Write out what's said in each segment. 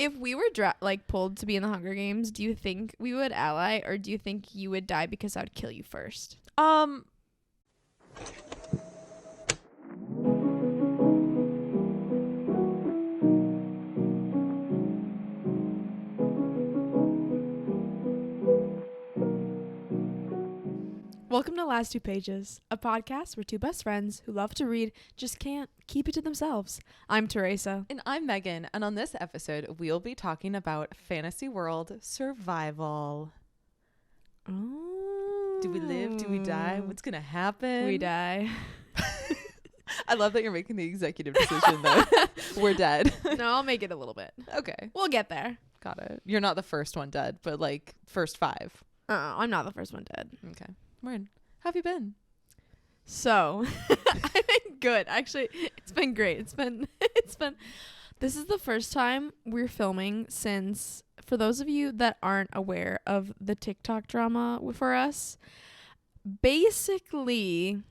If we were pulled to be in the Hunger Games, do you think we would ally, or do you think you would die because I would kill you first? Welcome to Last Two Pages, a podcast where two best friends who love to read just can't keep it to themselves. I'm Teresa. And I'm Megan, and on this episode, we'll be talking about fantasy world survival. Oh. Do we live? Do we die? What's going to happen? We die. I love that you're making the executive decision, though. We're dead. No, I'll make it a little bit. Okay. We'll get there. Got it. You're not the first one dead, but like first 5. I'm not the first one dead. Okay. Word. How have you been? So, I've been good. Actually, it's been great. It's been, this is the first time we're filming since, for those of you that aren't aware of the TikTok drama for us, basically,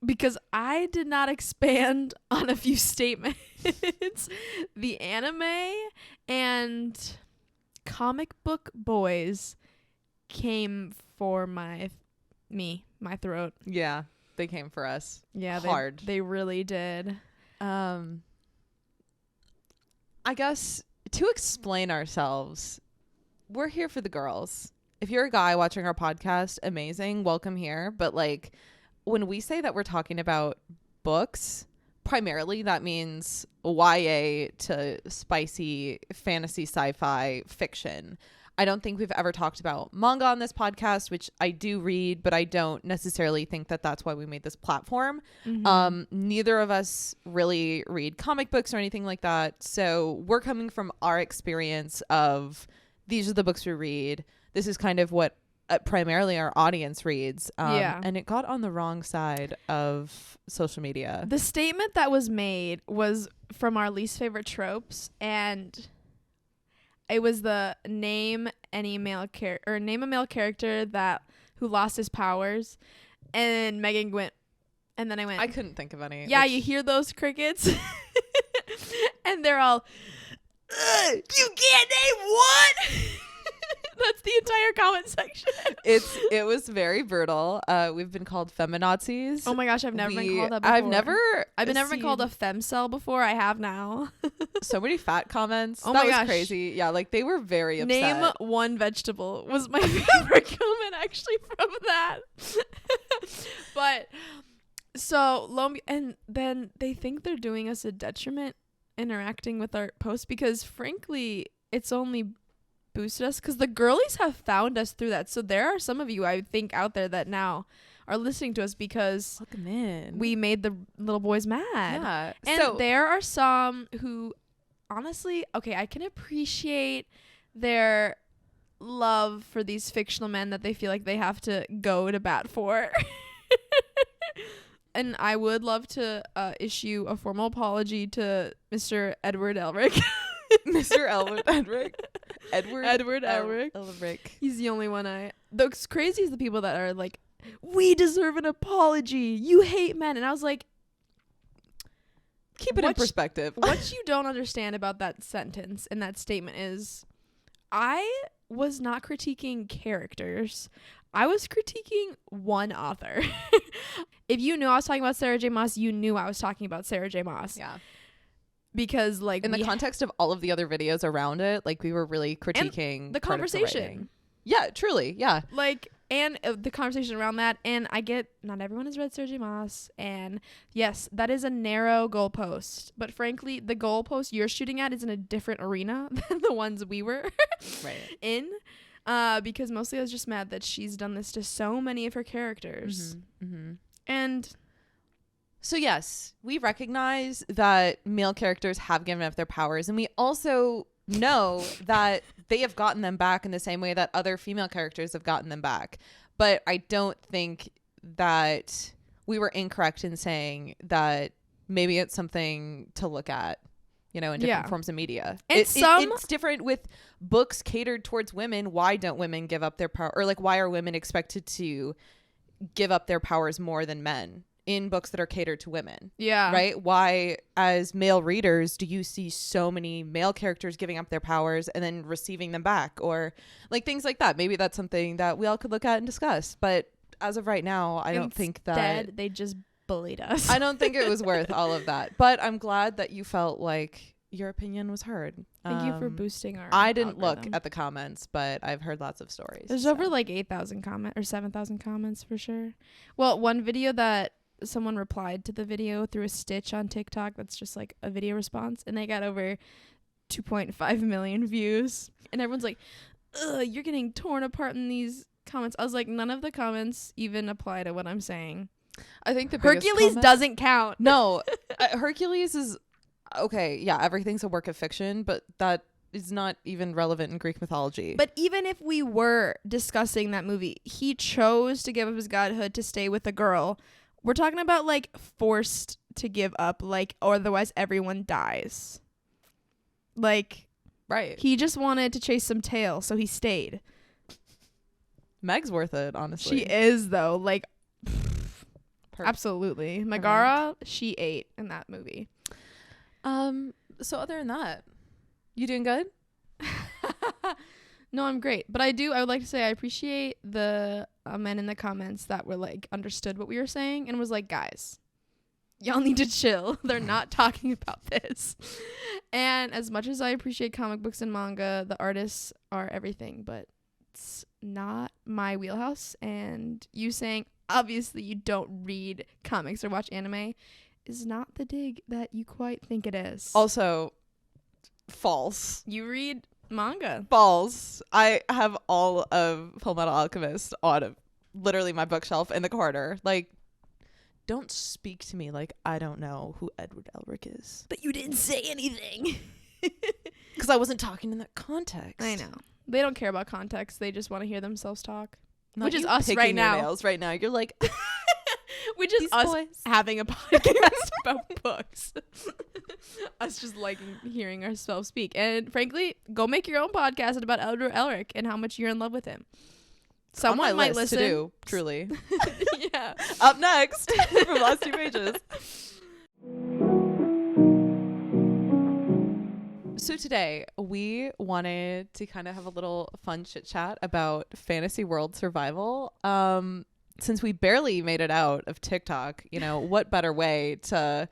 because I did not expand on a few statements, the anime and comic book boys came for my throat. Yeah, they came for us. Yeah, hard. They really did. I guess to explain ourselves, we're here for the girls. If you're a guy watching our podcast, amazing, welcome here. But like when we say that we're talking about books, primarily that means YA to spicy fantasy sci-fi fiction. I don't think we've ever talked about manga on this podcast, which I do read, but I don't necessarily think that that's why we made this platform. Mm-hmm. Neither of us really read comic books or anything like that. So we're coming from our experience of these are the books we read. This is kind of what primarily our audience reads. And it got on the wrong side of social media. The statement that was made was from our least favorite tropes, and it was the name a male character that who lost his powers, and Megan went, and then I went. I couldn't think of any. Yeah, you hear those crickets, and they're all, you can't name one. That's the entire comment section. It was very brutal. We've been called feminazis. Oh my gosh, I've never been called that before. I've never been called a femcel before. I have now. So many fat comments. Oh that my gosh. was crazy. Yeah, like they were very upset. Name one vegetable was my favorite comment actually from that. But so and then they think they're doing us a detriment interacting with our posts, because frankly, it's only boosted us because the girlies have found us through that. So there are some of you, I think, out there that now are listening to us because we made the little boys mad. Yeah. And so there are some who honestly, okay, I can appreciate their love for these fictional men that they feel like they have to go to bat for. And I would love to issue a formal apology to Mr. Edward Elric. Mr. Edward Elric. He's the only one What's crazy is the people that are like, we deserve an apology. You hate men. And I was like, keep it in perspective. What you don't understand about that sentence and that statement is I was not critiquing characters. I was critiquing one author. If you knew I was talking about Sarah J. Maas, you knew I was talking about Sarah J. Maas. Yeah. Because like in the context of all of the other videos around it, like we were really critiquing the conversation. Yeah, truly. Yeah. Like, and the conversation around that. And I get not everyone has read Sarah J. Maas. And yes, that is a narrow goalpost. But frankly, the goalpost you're shooting at is in a different arena than the ones we were in. Because mostly I was just mad that she's done this to so many of her characters. Mm-hmm. Mm-hmm. And so yes, we recognize that male characters have given up their powers, and we also know that they have gotten them back in the same way that other female characters have gotten them back. But I don't think that we were incorrect in saying that maybe it's something to look at, you know, in different forms of media. And it's different with books catered towards women. Why don't women give up their power? Or like, why are women expected to give up their powers more than men in books that are catered to women. Yeah. Right? Why, as male readers, do you see so many male characters giving up their powers and then receiving them back, or like things like that? Maybe that's something that we all could look at and discuss. But as of right now, I don't think that Instead, they just bullied us. I don't think it was worth all of that. But I'm glad that you felt like your opinion was heard. Thank you for boosting our I didn't algorithm. look at the comments, but I've heard lots of stories. There's over like 8,000 comments or 7,000 comments for sure. Well, one video that someone replied to the video through a stitch on TikTok, that's just like a video response, and they got over 2.5 million views. And everyone's like, ugh, you're getting torn apart in these comments. I was like, none of the comments even apply to what I'm saying. I think the Hercules doesn't count. No, Hercules is okay. Yeah, everything's a work of fiction, but that is not even relevant in Greek mythology. But even if we were discussing that movie, he chose to give up his godhood to stay with a girl. We're talking about like forced to give up, like, or otherwise everyone dies. Like, right. He just wanted to chase some tail, so he stayed. Meg's worth it, honestly. She is, though. Like, absolutely. Megara, she ate in that movie. So other than that, you doing good? No, I'm great. But I would like to say I appreciate the men in the comments that were like, understood what we were saying and was like, guys, y'all need to chill. They're not talking about this. And as much as I appreciate comic books and manga, the artists are everything, but it's not my wheelhouse. And you saying, obviously you don't read comics or watch anime is not the dig that you quite think it is. Also, false. You read manga. False. I have all of Fullmetal Alchemist on literally my bookshelf in the corner. Like, don't speak to me like I don't know who Edward Elric is. But you didn't say anything. Because I wasn't talking in that context. I know. They don't care about context. They just want to hear themselves talk. Not which is you us picking right your now. nails right now. You're like, which is these us boys. having a podcast about books. Us just liking hearing ourselves speak. And frankly, go make your own podcast about Edward Elric and how much you're in love with him. Someone might listen. To do, truly. Yeah. Up next from last 2 pages. So today we wanted to kind of have a little fun chit chat about fantasy world survival. Since we barely made it out of TikTok, you know, what better way to,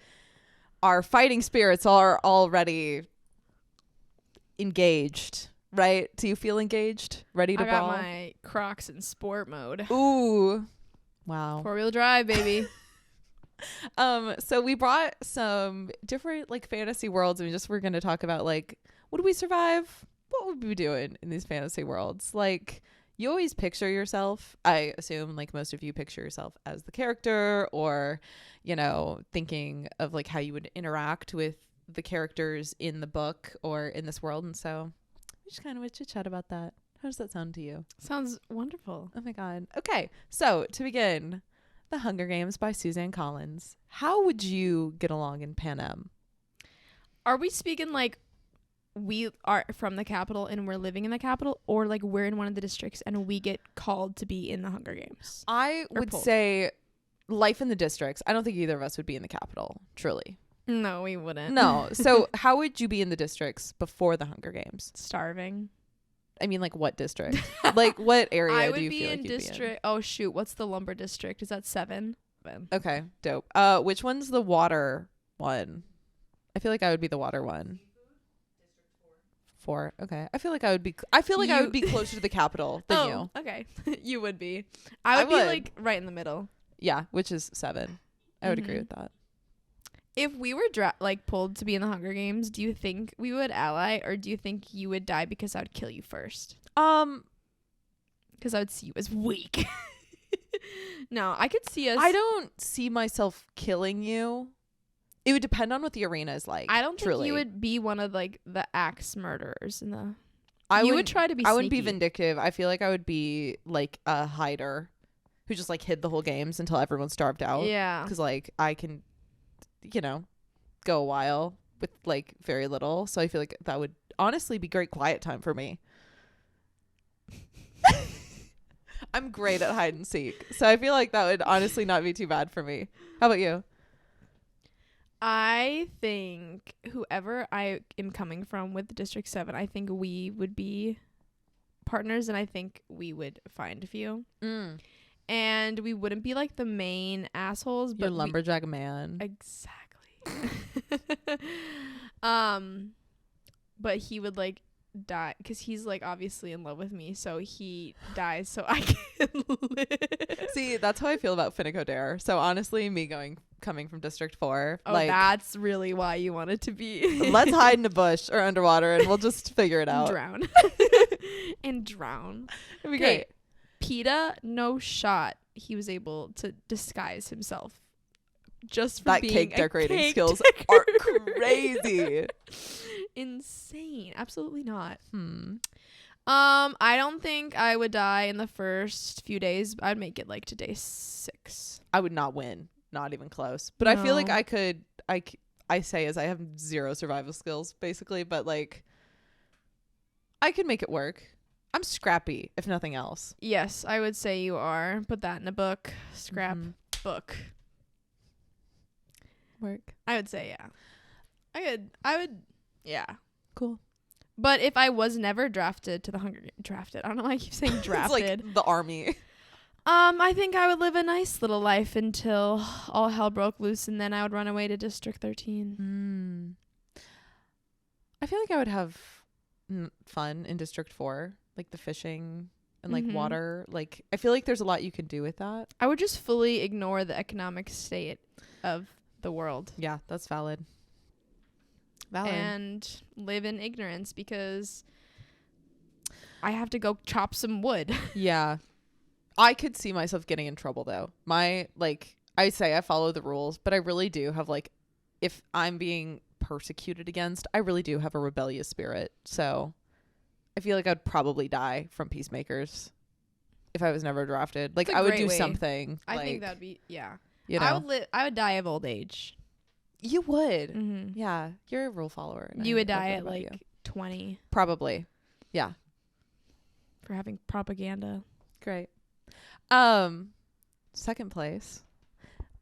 our fighting spirits are already engaged, right? Do you feel engaged? Ready to I got brawl? my Crocs in sport mode. Ooh. Wow. 4-wheel drive, baby. So we brought some different like fantasy worlds, and we're going to talk about like, would we survive? What would we be doing in these fantasy worlds? Like, you always picture yourself, I assume like most of you picture yourself as the character, or, you know, thinking of like how you would interact with the characters in the book or in this world. And so we just kind of want to chat about that. How does that sound to you? Sounds wonderful. Oh my God. Okay. So to begin, The Hunger Games by Suzanne Collins. How would you get along in Panem? Are we speaking like we are from the capital and we're living in the capital, or like we're in one of the districts and we get called to be in the Hunger Games? I would say life in the districts. I don't think either of us would be in the capital, truly. No, we wouldn't. No. So how would you be in the districts before the Hunger Games? Starving. I mean, like what district? Like what area I do would you be feel in like you'd district. be in? Oh shoot, what's the lumber district? Is that 7? Okay, dope. Which one's the water one? I feel like I would be the water one. 4. Okay. I feel like I would be closer to the capital than you. Okay. You would be. I would be like right in the middle. Yeah, which is 7. I would agree with that. If we were like pulled to be in the Hunger Games, do you think we would ally, or do you think you would die because I would kill you first? Because I would see you as weak. No, I could see us. I don't see myself killing you. It would depend on what the arena is like. I don't truly. think you would be one of like the axe murderers in the. You would try to be. I wouldn't be sneaky. vindictive. I feel like I would be like a hider who just like hid the whole games until everyone starved out. Yeah. Because like I can, you know, go a while with like very little. So I feel like that would honestly be great quiet time for me. I'm great at hide and seek. So I feel like that would honestly not be too bad for me. How about you? I think whoever I am coming from with District 7, I think we would be partners, and I think we would find a few. And we wouldn't be like the main assholes, but Your lumberjack man. Exactly. But he would like die because he's like obviously in love with me, so he dies so I can live. See, that's how I feel about Finnick Dare. So honestly, coming from District 4, like, that's really why you want it to be. let's hide in a bush or underwater and we'll just figure it out. Drown. And drown. It'd be great. PETA, no shot he was able to disguise himself just for That being cake a decorating cake skills decorator. are crazy. Insane. Absolutely not. I don't think I would die in the first few days. I'd make it like to day 6. I would not win. Not even close. But I feel like No. I could. I say as I have 0 survival skills, basically. But like, I could make it work. I'm scrappy, if nothing else. Yes, I would say you are. Put that in a book. Scrap book. Work. I would say yeah. I would. Yeah. Cool. But if I was never drafted to the drafted, I don't know why I keep saying drafted. It's like the army. I think I would live a nice little life until all hell broke loose, and then I would run away to District 13. I feel like I would have fun in District 4, like the fishing and like water. Like, I feel like there's a lot you can do with that. I would just fully ignore the economic state of the world. Yeah, that's valid. And live in ignorance because I have to go chop some wood. Yeah. I could see myself getting in trouble though. I say I follow the rules, but I really do have like, if I'm being persecuted against, I really do have a rebellious spirit. So I feel like I'd probably die from peacemakers if I was never drafted. Like, I would do something. I like, think that'd be, yeah. You know? I would die of old age. You would. Yeah. You're a rule follower. You would die at like 20. Probably. Yeah. For having propaganda. Great. Second place.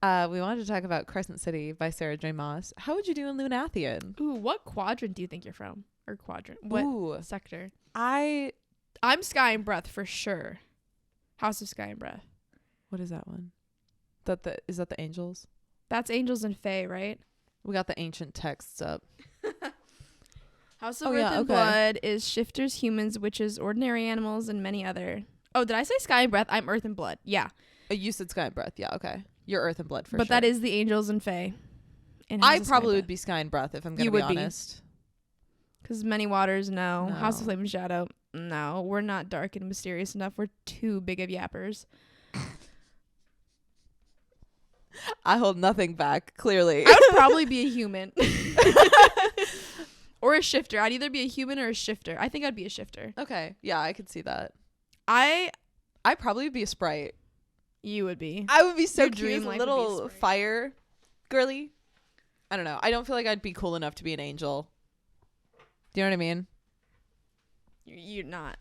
We wanted to talk about Crescent City by Sarah J. Maas. How would you do in Lunathian? Ooh, what quadrant do you think you're from? Or quadrant? What sector? I'm Sky and Breath for sure. House of Sky and Breath. What is that one? Is that the angels? That's angels and fae, right? We got the ancient texts up. House of Earth and Blood is shifters, humans, witches, ordinary animals, and many other. Oh, did I say Sky and Breath? I'm Earth and Blood. Yeah. You said Sky and Breath. Yeah, okay. You're Earth and Blood for sure. But that is the angels and fae. I probably would be Sky and Breath if I'm going to be honest. Because Many Waters, no. House of Flame and Shadow, no. We're not dark and mysterious enough. We're too big of yappers. I hold nothing back, clearly. I would probably be a human. Or a shifter. I'd either be a human or a shifter. I think I'd be a shifter. Okay. Yeah, I could see that. I probably would be a sprite. You would be. I would be so Your cute. dream A life little would be a fire girly. I don't know. I don't feel like I'd be cool enough to be an angel. Do you know what I mean? You're not.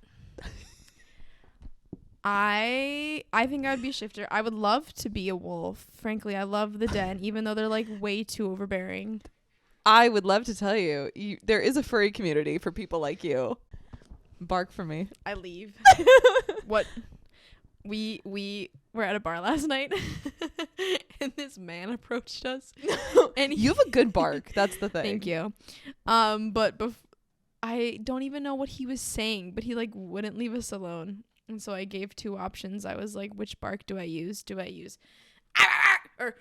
I think I would be a shifter. I would love to be a wolf. Frankly, I love the den, even though they're like way too overbearing. I would love to tell you, there is a furry community for people like you. Bark for me. I leave. What? We were at a bar last night, and this man approached us. And you have a good bark. That's the thing. Thank you. But I don't even know what he was saying, but he like wouldn't leave us alone. And so I gave 2 options. I was like, which bark do I use? Do I use or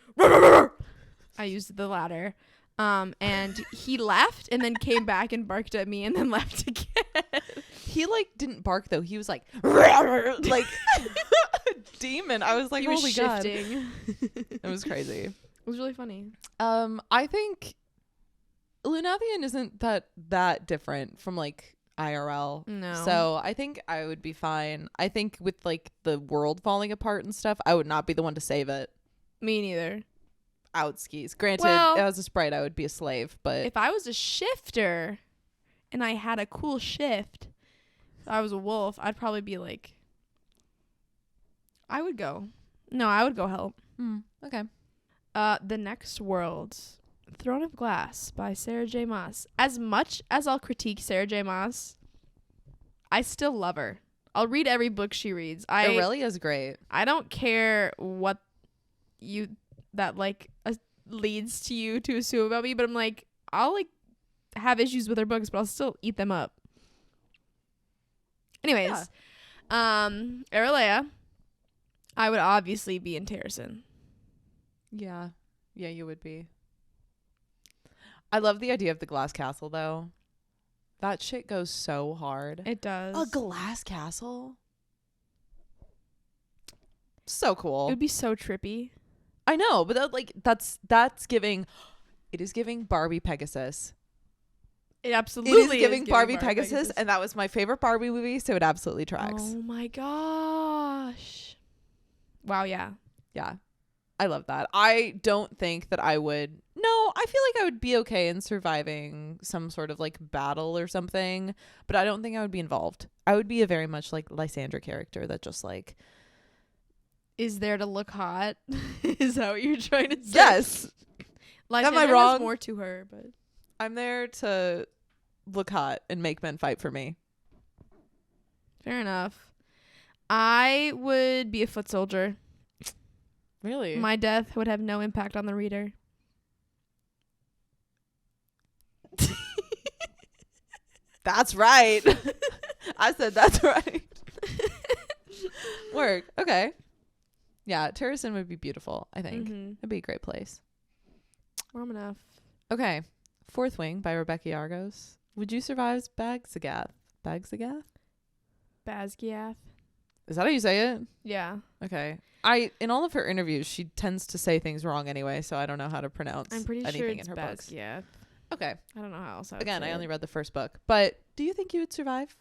I used the latter. And he left and then came back and barked at me and then left again. He like didn't bark though. He was like like a demon. I was like, holy God. It was crazy. It was really funny. I think Lunathian isn't that different from like IRL. No. So I think I would be fine. I think with like the world falling apart and stuff, I would not be the one to save it. Me neither. Out skis. Granted, as a sprite, I would be a slave, but if I was a shifter and I had a cool shift, if I was a wolf, I'd probably be like I would go. No, I would go help. Okay. The Next World, Throne of Glass by Sarah J. Maas. As much as I'll critique Sarah J. Maas, I still love her. I'll read every book she reads. It really is great. I don't care what leads to you to assume about me, but I'm like, I'll like have issues with her books, but I'll still eat them up. Anyways, Aralea, I would obviously be in Terrason. Yeah. Yeah, you would be. I love the idea of the glass castle, though. That shit goes so hard. It does. A glass castle? So cool. It would be so trippy. I know, but that's giving... It is giving Barbie Pegasus. It absolutely is giving Barbie Pegasus, and that was my favorite Barbie movie, so it absolutely tracks. Oh my gosh. Wow, yeah. Yeah. I love that. I don't think that I would... No, I feel like I would be okay in surviving some sort of like battle or something, but I don't think I would be involved. I would be a very much like Lysandra character that just like... Is there to look hot? Is that what you're trying to say? Yes. Lysandra Am I wrong? has more to her, but... I'm there to look hot and make men fight for me. Fair enough. I would be a foot soldier. Really? My death would have no impact on the reader. That's right. I said that's right. Work. Okay. Yeah, Terrason would be beautiful, I think. It'd be a great place. Warm enough. Okay. Fourth Wing by Rebecca Yargos. Would you survive Bagzagath? Bagzagath? Basgiath. Is that how you say it? Yeah. Okay. In all of her interviews, she tends to say things wrong anyway, so I don't know how to pronounce I'm pretty anything sure in it's her books. Basgiath. Okay. I don't know how else I would Again, say I only it. read the first book. But do you think you would survive?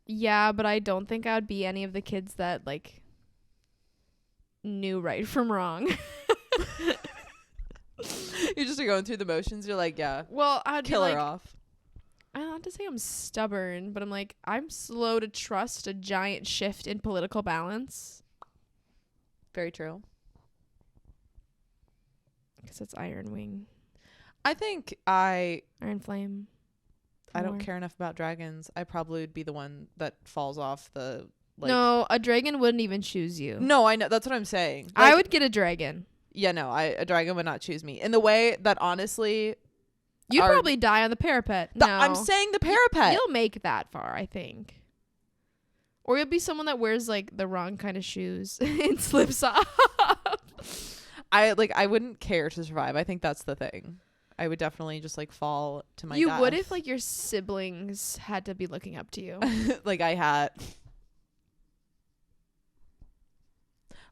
Yeah, but I don't think I would be any of the kids that like knew right from wrong. You're just going through the motions. You're like, yeah, Well, I'd kill be her like, off. I don't have to say I'm stubborn, but I'm like, I'm slow to trust a giant shift in political balance. Very true. Because it's Iron Wing. I think Iron Flame. I don't More. care enough about dragons. I probably would be the one that falls off the... Like, No, a dragon wouldn't even choose you. No, I know. That's what I'm saying. I Like, would get a dragon. Yeah, no, a dragon would not choose me. In the way that, honestly... You'd probably die on the parapet. I'm saying the parapet. You'll make that far, I think. Or you'll be someone that wears like the wrong kind of shoes and slips off. I wouldn't care to survive. I think that's the thing. I would definitely just like fall to my You death. would if like your siblings had to be looking up to you. Like I had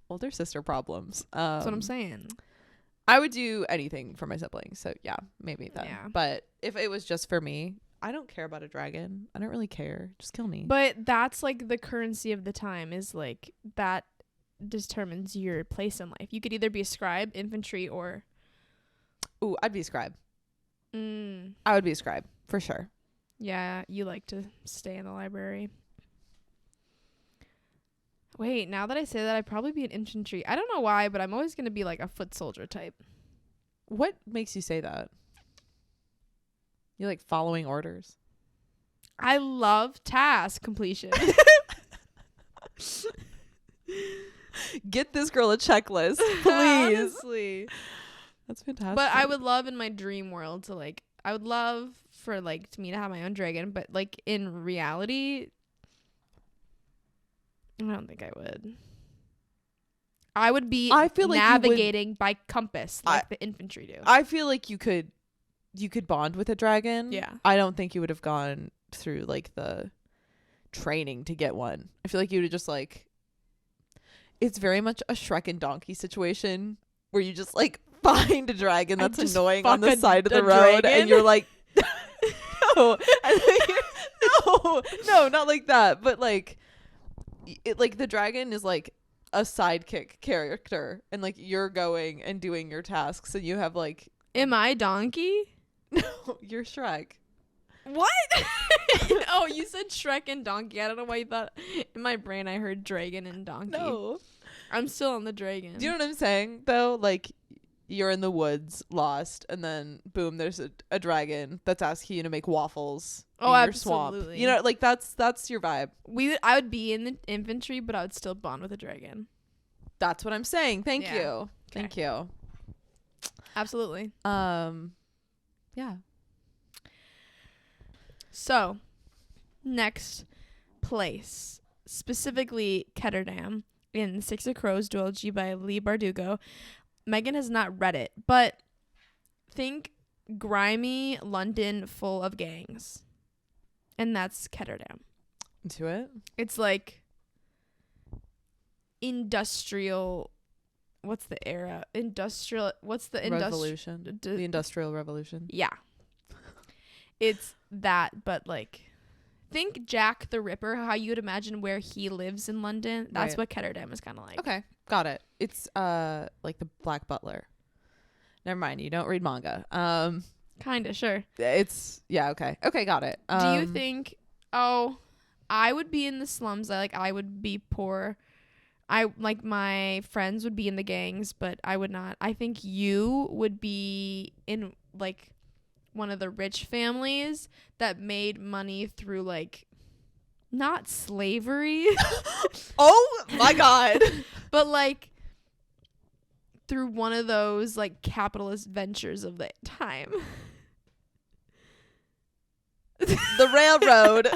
older sister problems. That's what I'm saying. I would do anything for my siblings. So yeah, maybe then. Yeah. But if it was just for me, I don't care about a dragon. I don't really care. Just kill me. But that's like the currency of the time is like that determines your place in life. You could either be a scribe, infantry, or... Ooh, I'd be a scribe. I would be a scribe for sure. Yeah, you like to stay in the library. Wait, now that I say that, I'd probably be an infantry. I don't know why, but I'm always going to be like a foot soldier type. What makes you say that? You like following orders? I love task completion. Get this girl a checklist, please. Honestly. That's fantastic. But I would love in my dream world to like, I would love for like me to have my own dragon, but like in reality, I don't think I would. I would be I feel like navigating by compass like the infantry do. I feel like you could bond with a dragon. Yeah. I don't think you would have gone through like the training to get one. I feel like you would have just like, it's very much a Shrek and Donkey situation where you just like find a dragon that's annoying on the side of the road dragon? and you're like, no, no, not like that. But like, it like the dragon is like a sidekick character and like you're going and doing your tasks and you have like, Am I donkey? no, you're Shrek. What? Oh, No, you said Shrek and donkey. I don't know why you thought. In my brain, I heard dragon and donkey. No. I'm still on the dragon. Do you know what I'm saying, though? Like, you're in the woods, lost, and then, boom, there's a dragon that's asking you to make waffles in your absolutely. swamp. You know, like, that's your vibe. I would be in the infantry, but I would still bond with a dragon. That's what I'm saying. Thank Yeah. you. Okay. Thank you. Absolutely. Yeah. So, next place, specifically Ketterdam in Six of Crows duology by Lee Bardugo. Megan has not read it, but think grimy London full of gangs. And that's Ketterdam. Into it? It's like industrial. What's the era? Industrial. What's the Revolution. The Industrial Revolution. Yeah. It's that, but like, think Jack the Ripper, how you would imagine where he lives in London. That's Right. what Ketterdam is kind of like. Okay. Got it. It's like the Black Butler. Never mind. You don't read manga. Kind of, sure. It's yeah. Okay. Okay. Got it. Do you think, I would be in the slums. I would be poor. My friends would be in the gangs, but I would not. I think you would be in like one of the rich families that made money through like not slavery. Oh my God. But like through one of those like capitalist ventures of the time. The railroad.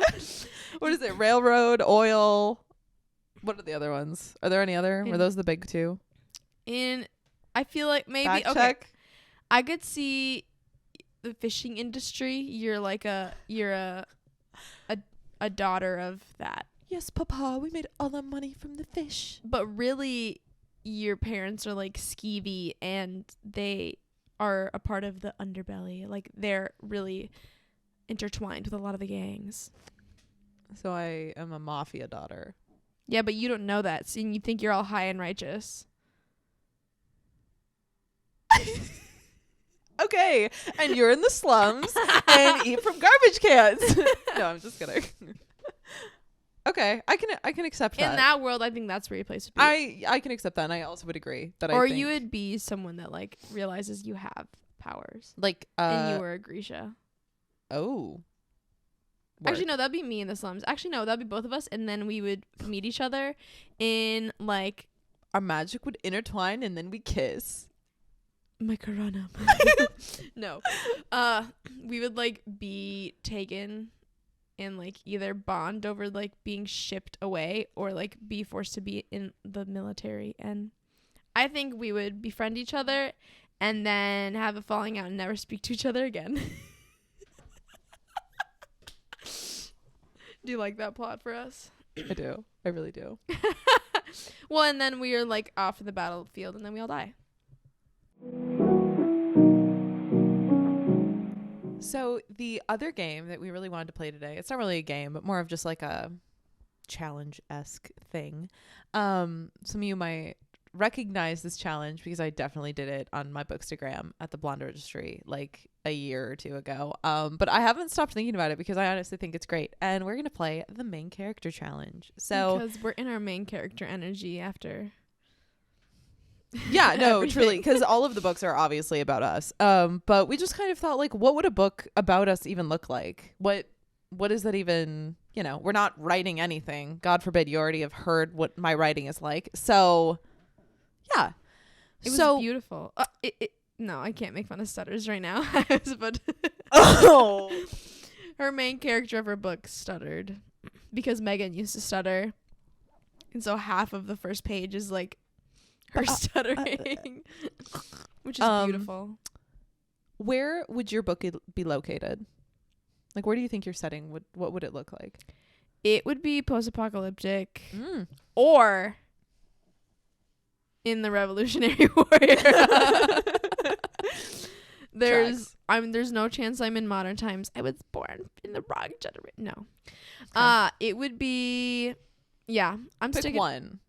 What is it? Railroad, oil. What are the other ones? Are there any other? Were those the big two? I feel like maybe Fact okay. check. I could see the fishing industry. You're a daughter of that. Yes, Papa. We made all the money from the fish. But really your parents are like skeevy and they are a part of the underbelly. Like they're really intertwined with a lot of the gangs. So I am a mafia daughter. Yeah, but you don't know that. So you think you're all high and righteous. Okay, and you're in the slums and eat from garbage cans. No, I'm just kidding. Okay, I can accept that. In that world, I think that's where your place would be. I can accept that, and I also would agree that or I think you would be someone that like realizes you have powers, like and you were a Grisha. Oh. Actually, no, that'd be me in the slums. Actually, no, that'd be both of us, and then we would meet each other in like our magic would intertwine, and then we kiss. My Karana. No. We would like be taken and like either bond over like being shipped away or like be forced to be in the military. And I think we would befriend each other and then have a falling out and never speak to each other again. Do you like that plot for us? I do. I really do. Well, and then we are like off in the battlefield and then we all die. So the other game that we really wanted to play today, it's not really a game, but more of just like a challenge-esque thing. Some of you might recognize this challenge because I definitely did it on my Bookstagram at the Blonde Registry like a year or two ago. But I haven't stopped thinking about it because I honestly think it's great. And we're going to play the main character challenge. So because we're in our main character energy after... Yeah, no, Everything. truly, because all of the books are obviously about us. But we just kind of thought, like, what would a book about us even look like? What is that even? You know, we're not writing anything. God forbid you already have heard what my writing is like. So, yeah, It was so beautiful. No, I can't make fun of stutters right now. But oh, her main character of her book stuttered because Megan used to stutter, and so half of the first page is like her stuttering, which is beautiful. Where would your book be located? Like, where do you think your setting would? What would it look like? It would be post-apocalyptic, or in the Revolutionary War. There's no chance I'm in modern times. I was born in the wrong generation. No, Okay. it would be. Yeah, I'm Pick sticking. one.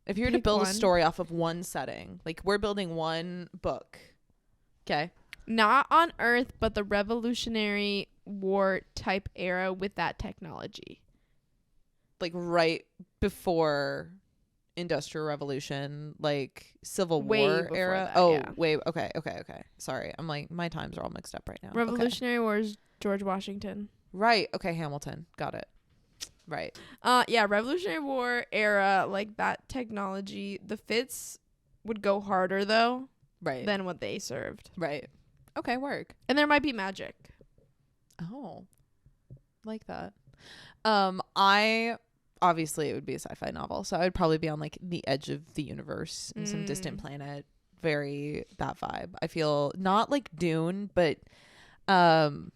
If you were to Pick build a one. story off of one setting, like we're building one book. Okay. Not on Earth, but the Revolutionary War type era with that technology. Like right before Industrial Revolution, like Civil Way War before era. that, Oh, yeah. wait. Okay. Sorry. I'm like, my times are all mixed up right now. Okay. Revolutionary Wars, George Washington. Right. Okay. Hamilton. Got it. Right. Yeah, Revolutionary War era, like that technology. The fits would go harder though Right. than what they served. Right. Okay. Work. And there might be magic. Oh, like that. I obviously it would be a sci-fi novel, so I would probably be on like the edge of the universe in some distant planet. Very that vibe. I feel not like Dune, but I'm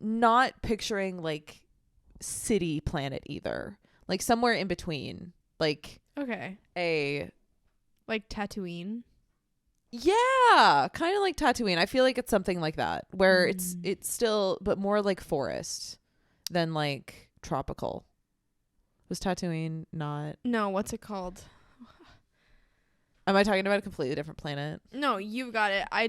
not picturing like city planet either. Like somewhere in between, like Okay. like Tatooine. yeah, kind of like Tatooine. I feel like it's something like that where it's still but more like forest than like tropical. Was Tatooine not? No, what's it called? Am I talking about a completely different planet? No, you got it. I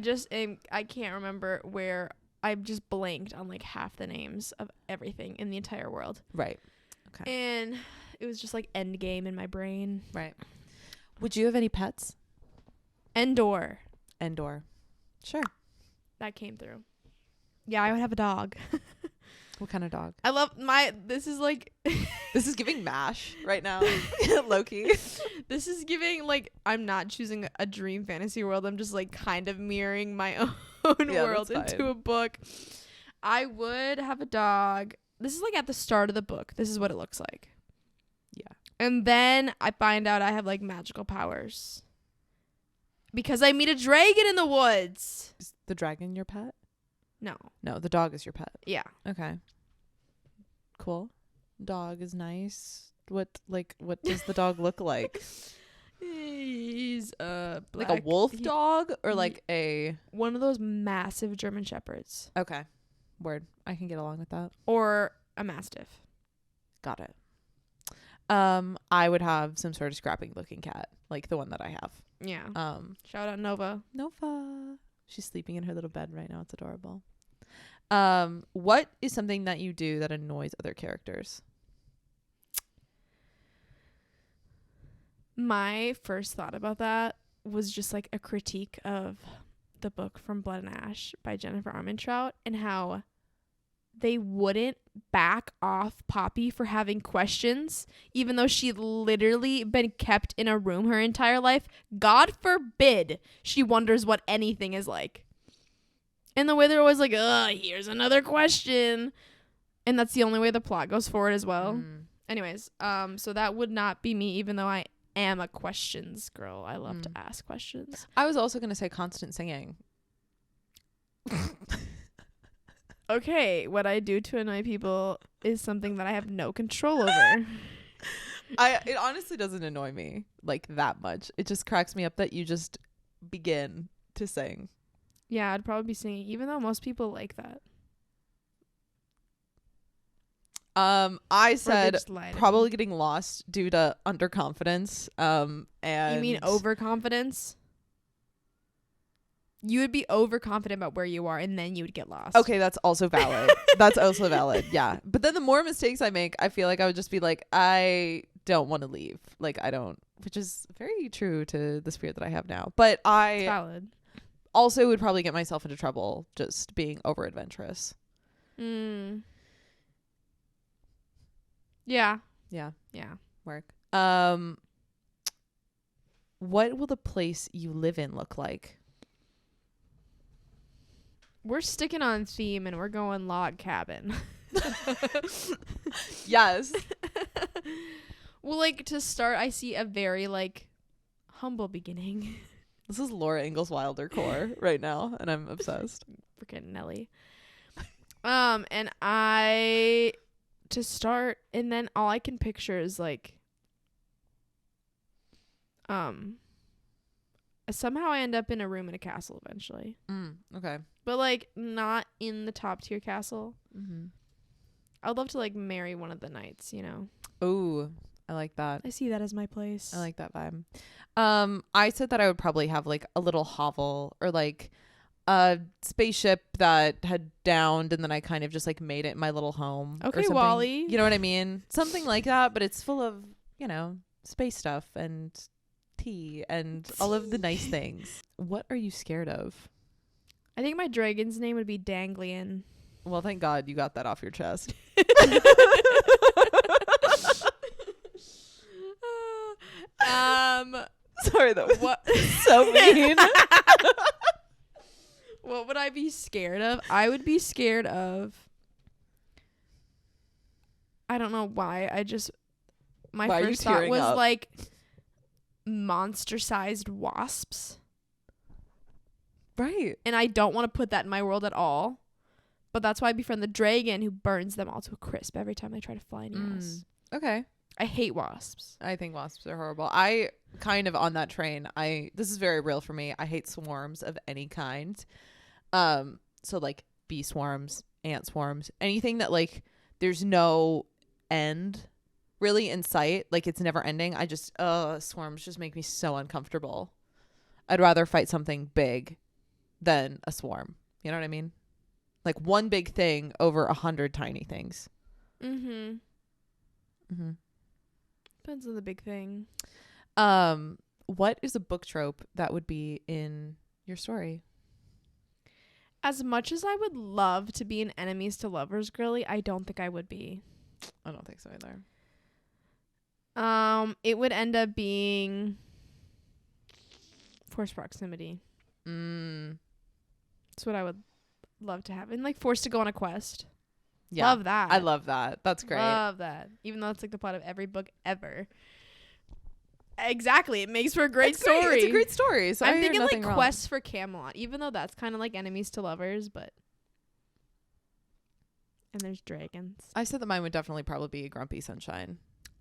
can't remember where. I've just blanked on like half the names of everything in the entire world. Right. Okay. And it was just like Endgame in my brain. Right. Would you have any pets? Endor. Sure. That came through. Yeah, I would have a dog. What kind of dog? I love this is like This is giving MASH right now. Low-key. This is giving like I'm not choosing a dream fantasy world. I'm just like kind of mirroring my own world into a book. I would have a dog. This is like at the start of the book. This is what it looks like. Yeah. And then I find out I have like magical powers. Because I meet a dragon in the woods. Is the dragon your pet? No, the dog is your pet. Yeah. Okay. Cool. Dog is nice. What does the dog look like? He's black. Like a wolf dog or like a one of those massive German shepherds. Okay. Word. I can get along with that. Or a mastiff. Got it. I would have some sort of scrappy looking cat, like the one that I have. Yeah. Shout out Nova. She's sleeping in her little bed right now. It's adorable. What is something that you do that annoys other characters? My first thought about that was just like a critique of the book From Blood and Ash by Jennifer Armentrout and how they wouldn't back off Poppy for having questions, even though she'd literally been kept in a room her entire life. God forbid she wonders what anything is like. And the way they're always like, here's another question. And that's the only way the plot goes forward as well. Anyways, so that would not be me, even though I am a questions girl. I love to ask questions. I was also going to say constant singing. Okay, what I do to annoy people is something that I have no control over. It honestly doesn't annoy me like that much. It just cracks me up that you just begin to sing. Yeah, I'd probably be singing, even though most people like that. I said probably me. getting lost due to underconfidence. And you mean overconfidence? You would be overconfident about where you are, and then you would get lost. Okay, that's also valid. Yeah. But then the more mistakes I make, I feel like I would just be like, I don't want to leave. Like, I don't, which is very true to the spirit that I have now. But I valid. Also would probably get myself into trouble just being over adventurous. Yeah. Work. What will the place you live in look like? We're sticking on theme and we're going log cabin. Yes. Well, like to start, I see a very like humble beginning. This is Laura Ingalls Wilder core right now, and I'm obsessed. Freaking Nelly. And I to start, and then all I can picture is like somehow I end up in a room in a castle eventually. Okay. But like not in the top tier castle. I'd love to like marry one of the knights, you know. Ooh, I like that. I see that as my place. I like that vibe. I said that I would probably have like a little hovel or like a spaceship that had downed, and then I kind of just like made it my little home. or Okay, something. Wall-E. You know what I mean? Something like that, but it's full of, space stuff and tea and all of the nice things. What are you scared of? I think my dragon's name would be Danglian. Well, thank God you got that off your chest. Sorry, that was What? so mean. What would I be scared of? I would be scared of. I don't know why. My Why are you first thought tearing was up? like monster-sized wasps, Right. and I don't want to put that in my world at all. But that's why I befriend the dragon, who burns them all to a crisp every time they try to fly near us. Okay. I hate wasps. I think wasps are horrible. I kind of on that train. This is very real for me. I hate swarms of any kind. So like bee swarms, ant swarms, anything that like there's no end really in sight, like it's never ending. Swarms just make me so uncomfortable. I'd rather fight something big than a swarm. You know what I mean? Like one big thing over 100 tiny things. Mm-hmm. Mm-hmm. Depends on the big thing. What is a book trope that would be in your story? As much as I would love to be an enemies to lovers girly, I don't think I would be. I don't think so either. It would end up being forced proximity. That's what I would love to have. And like forced to go on a quest. Yeah. Love that. I love that. That's great. Love that. Even though it's like the plot of every book ever. Exactly. It makes for a great story. It's a great story. So I'm thinking like wrong. quests for Camelot, even though that's kind of like enemies to lovers, but. And there's dragons. I said that mine would definitely probably be Grumpy Sunshine.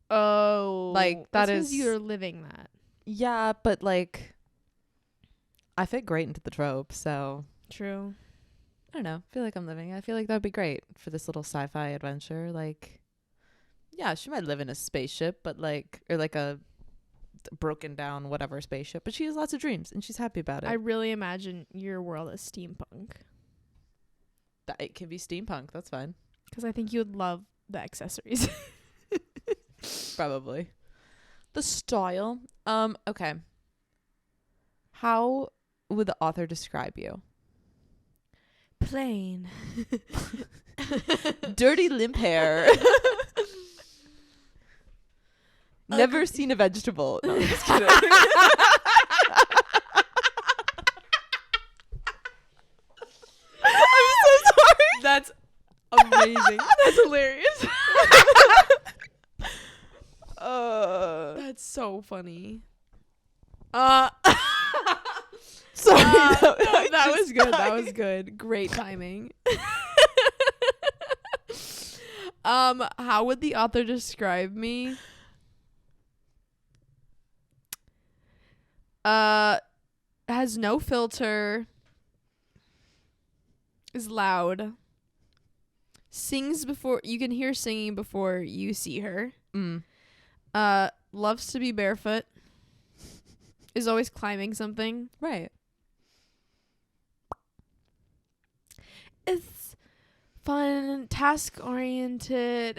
Oh. Like, that that's 'cause is- you're living that. Yeah, but like I fit great into the trope, so True. I don't know. I feel like I'm living. I feel like that would be great for this little sci-fi adventure. Like, yeah, she might live in a spaceship, but like, or like a broken down whatever spaceship, but she has lots of dreams and she's happy about it. I really imagine your world as steampunk. It can be steampunk. That's fine. Because I think you would love the accessories. Probably. The style. Okay. How would the author describe you? Plain. Dirty limp hair. Never seen a vegetable. No, I'm just kidding. I'm so sorry. That's amazing. That's hilarious. That's so funny. Sorry. That was good. That was good. Great timing. How would the author describe me? Has no filter. Is loud. Sings before you can hear singing before you see her. Loves to be barefoot. Is always climbing something. Right. It's fun, task oriented,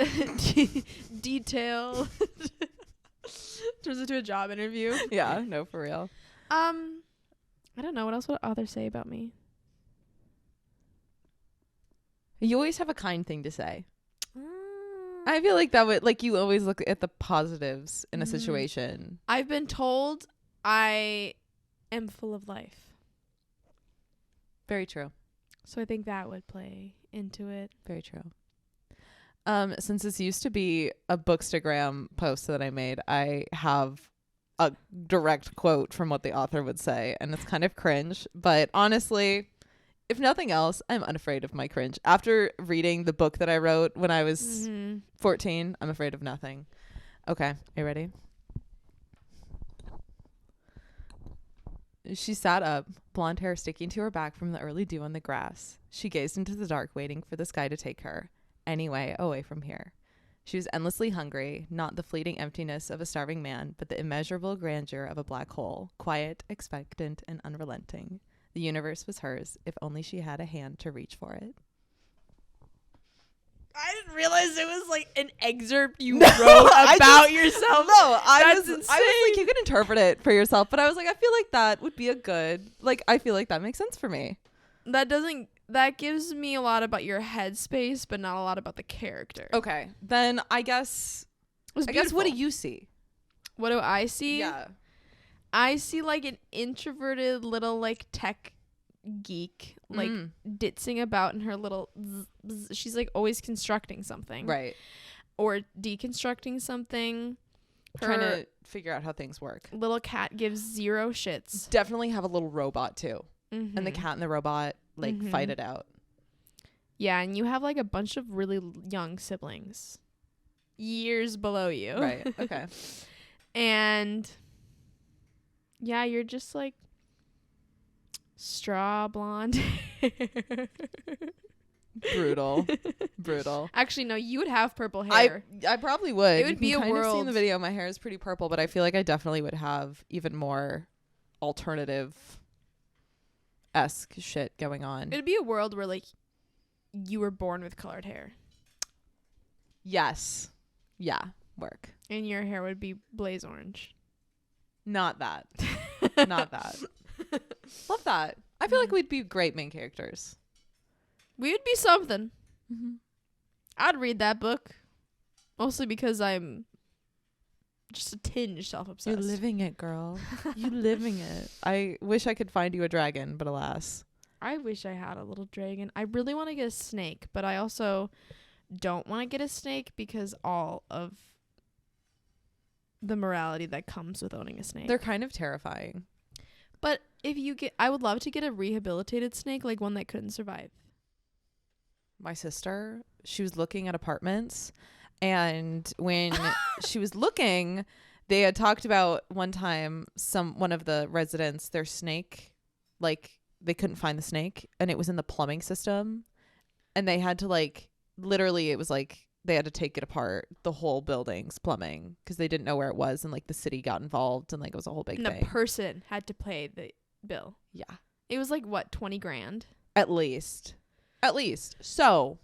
detail. Turns into a job interview. Yeah, no, for real. I don't know. What else would authors say about me? You always have a kind thing to say. I feel like that would, like, you always look at the positives in a situation. I've been told I am full of life. Very true. So I think that would play into it. Very true. Since this used to be a Bookstagram post that I made, I have a direct quote from what the author would say, and it's kind of cringe, but honestly, if nothing else, I'm unafraid of my cringe. After reading the book that I wrote when I was 14, I'm afraid of nothing. Okay, are you ready? She sat up, blonde hair sticking to her back from the early dew on the grass. She gazed into the dark, waiting for the sky to take her. Anyway, away from here. She was endlessly hungry, not the fleeting emptiness of a starving man, but the immeasurable grandeur of a black hole, quiet, expectant, and unrelenting. The universe was hers if only she had a hand to reach for it. I didn't realize it was like an excerpt you No, wrote about yourself. No, I was insane. like, you can interpret it for yourself, but I was like, I feel like that would be a good, like, I feel like that makes sense for me. That gives me a lot about your headspace, but not a lot about the character. Okay, then I guess what do you see? What do I see? Yeah. I see like an introverted little like tech geek, like ditzing about in her little she's like always constructing something, Right, or deconstructing something, trying to figure out how things work. Little cat gives zero shits. Definitely have a little robot too, and the cat and the robot like fight it out. Yeah, and you have like a bunch of really young siblings, years below you. Right. Okay. And yeah, you're just like straw blonde hair. Brutal. Actually, no, you would have purple hair. I probably would. It would be a kind of see in world. the video. My hair is pretty purple, but I feel like I definitely would have even more alternative-esque shit going on. It'd be a world where like you were born with colored hair, Yes. Yeah. Work. and your hair would be blaze orange. Not that. Not that. Love that. I feel like we'd be great main characters. We would be something. Mm-hmm. I'd read that book, mostly because I'm just a tinge self-obsessed. You're living it, girl. You living it. I wish I could find you a dragon, but alas. I wish I had a little dragon. I really want to get a snake, but I also don't want to get a snake because all of the morality that comes with owning a snake. They're kind of terrifying. But I would love to get a rehabilitated snake, like one that couldn't survive. My sister, she was looking at apartments, and when she was looking, they had talked about one time one of the residents, their snake, like they couldn't find the snake and it was in the plumbing system, and they had to like literally, it was like they had to take it apart, the whole building's plumbing, because they didn't know where it was, and like the city got involved, and like it was a whole big And thing. the person had to pay the bill. Yeah. It was like what, 20 grand? At least. So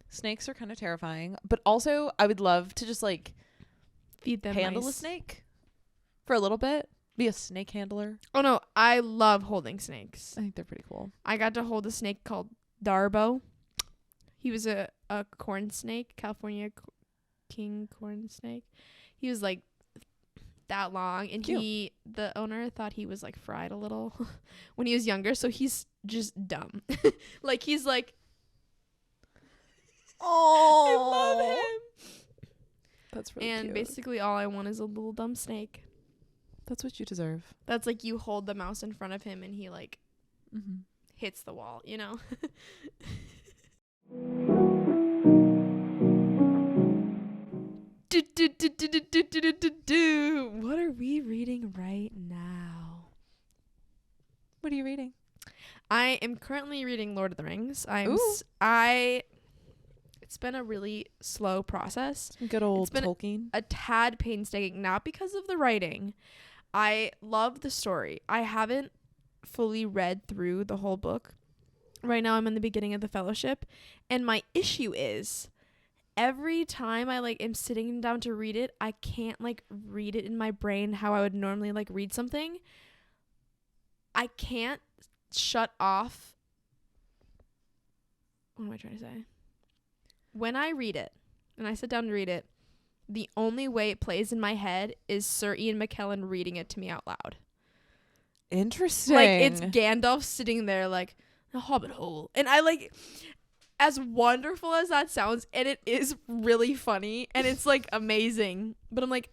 snakes are kind of terrifying, but also I would love to just like Feed them handle a mice. snake for a little bit. Be a snake handler. Oh no, I love holding snakes. I think they're pretty cool. I got to hold a snake called Darbo. He was a corn snake, California king corn snake. He was like that long, and Cute. the owner thought he was like fried a little when he was younger, so he's just dumb. Like he's like, Oh, I love him. That's really And cute. basically all I want is a little dumb snake. That's what you deserve. That's like you hold the mouse in front of him and he like Mm-hmm. hits the wall, you know? What are we reading right now? What are you reading? I am currently reading Lord of the Rings. Ooh. It's been a really slow process. Good old It's been Tolkien. A tad painstaking, not because of the writing. I love the story. I haven't fully read through the whole book. Right now I'm in the beginning of the Fellowship, and my issue is every time I like am sitting down to read it, I can't like read it in my brain how I would normally like read something. I can't shut off. What am I trying to say? When I read it and I sit down to read it, the only way it plays in my head is Sir Ian McKellen reading it to me out loud. Interesting. Like it's Gandalf sitting there like a hobbit hole. And I like, as wonderful as that sounds, and it is really funny and it's like amazing, but I'm like,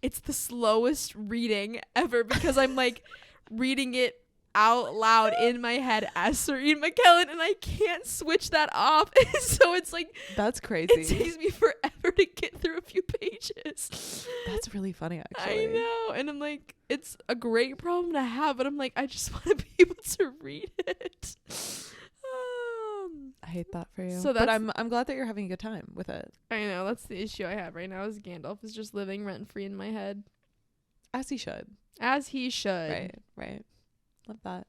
it's the slowest reading ever because I'm like reading it out loud in my head as Sir Ian McKellen, and I can't switch that off. So it's like, That's crazy. it takes me forever to get through a few pages. That's really funny, actually. I know, and I'm like, it's a great problem to have, but I'm like, I just want to be able to read it. I hate that for you. So but that's- I'm glad that you're having a good time with it. I know, that's the issue I have right now is Gandalf is just living rent free in my head, As he should. as he should. Right. Love that.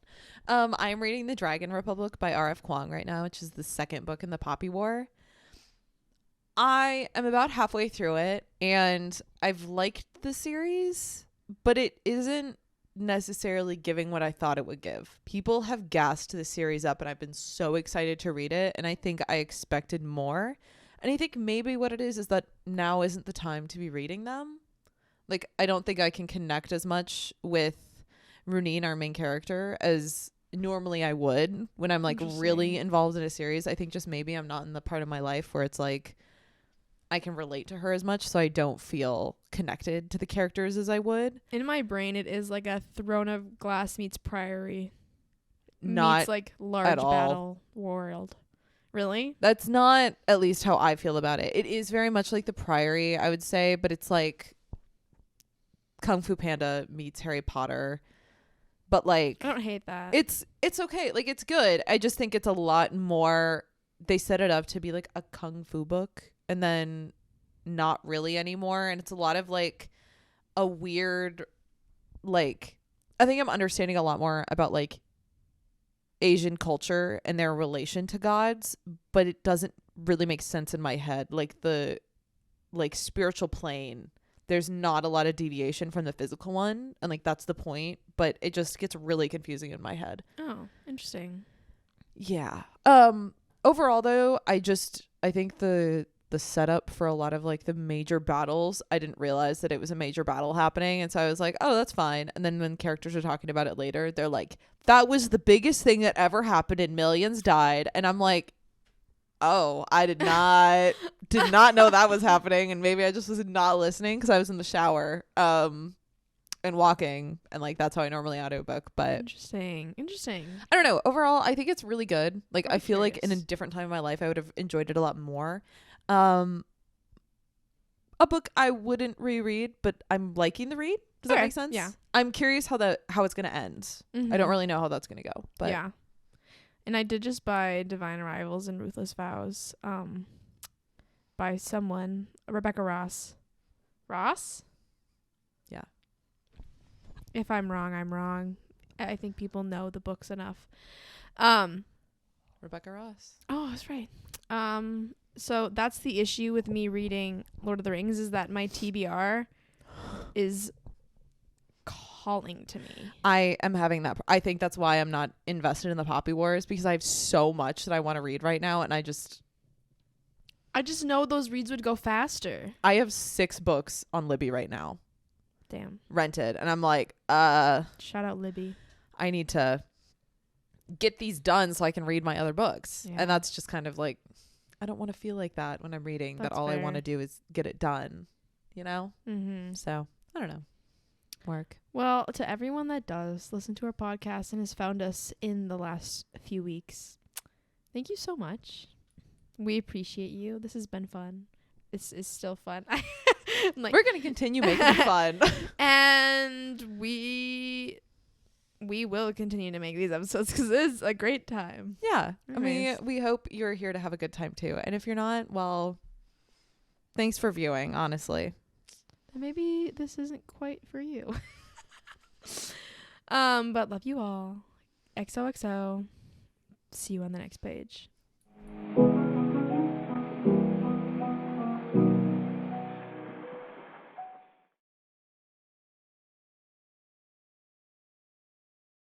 I'm reading The Dragon Republic by R.F. Kuang right now, which is the second book in the Poppy War. I am about halfway through it, and I've liked the series, but it isn't necessarily giving what I thought it would give. People have gassed the series up, and I've been so excited to read it, and I think I expected more. And I think maybe what it is that now isn't the time to be reading them. Like, I don't think I can connect as much with Runine, our main character, as normally I would when I'm like really involved in a series. I think just maybe I'm not in the part of my life where it's like I can relate to her as much, so I don't feel connected to the characters as I would. In my brain, it is like a Throne of Glass meets Priory. Not meets like large at all. battle world. Really? That's not at least how I feel about it. It is very much like the Priory, I would say, but it's like Kung Fu Panda meets Harry Potter. But like I don't hate that. It's okay. Like, it's good. I just think it's a lot more. They set it up to be like a kung fu book, and then not really anymore. And it's a lot of like a weird, like, I think I'm understanding a lot more about like Asian culture and their relation to gods, but it doesn't really make sense in my head. Like, the like spiritual plane, there's not a lot of deviation from the physical one, and like that's the point, but it just gets really confusing in my head. Oh, interesting. Yeah. Overall though, I think the setup for a lot of like the major battles, I didn't realize that it was a major battle happening, and so I was like, oh, that's fine. And then when characters are talking about it later, they're like, that was the biggest thing that ever happened and millions died. And I'm like, oh, I did not know that was happening, and maybe I just was not listening because I was in the shower and walking, and like that's how I normally audiobook. But Interesting. I don't know. Overall, I think it's really good. Like, I'm I feel like in a curious. different time of my life, I would have enjoyed it a lot more. A book I wouldn't reread, but I'm liking the read. Does that Okay, make sense? yeah. I'm curious how it's gonna end. I don't really know how that's gonna go. But yeah. And I did just buy Divine Arrivals and Ruthless Vows by someone, Rebecca Ross. Ross? Yeah. If I'm wrong, I'm wrong. I think people know the books enough. Rebecca Ross. Oh, that's right. So that's the issue with me reading Lord of the Rings, is that my TBR is calling to me. I am having that. I think that's why I'm not invested in the Poppy Wars, because I have so much that I want to read right now, and I just know those reads would go faster. I have 6 books on Libby right now, Damn. rented, and I'm like, Shout out Libby. I need to get these done so I can read my other books. Yeah. And that's just kind of like, I don't want to feel like that when I'm reading, that That's all I fair. want to do is get it done, you know? Mm-hmm. So I don't know. Work. Well, to everyone that does listen to our podcast and has found us in the last few weeks, thank you so much. We appreciate you. This has been fun. This is still fun. I'm like, We're going to continue making it fun. and we will continue to make these episodes because it's a great time. Yeah. I mean, Anyways. we hope you're here to have a good time too. And if you're not, well, thanks for viewing, honestly. Maybe this isn't quite for you. But love you all. XOXO. See you on the next page.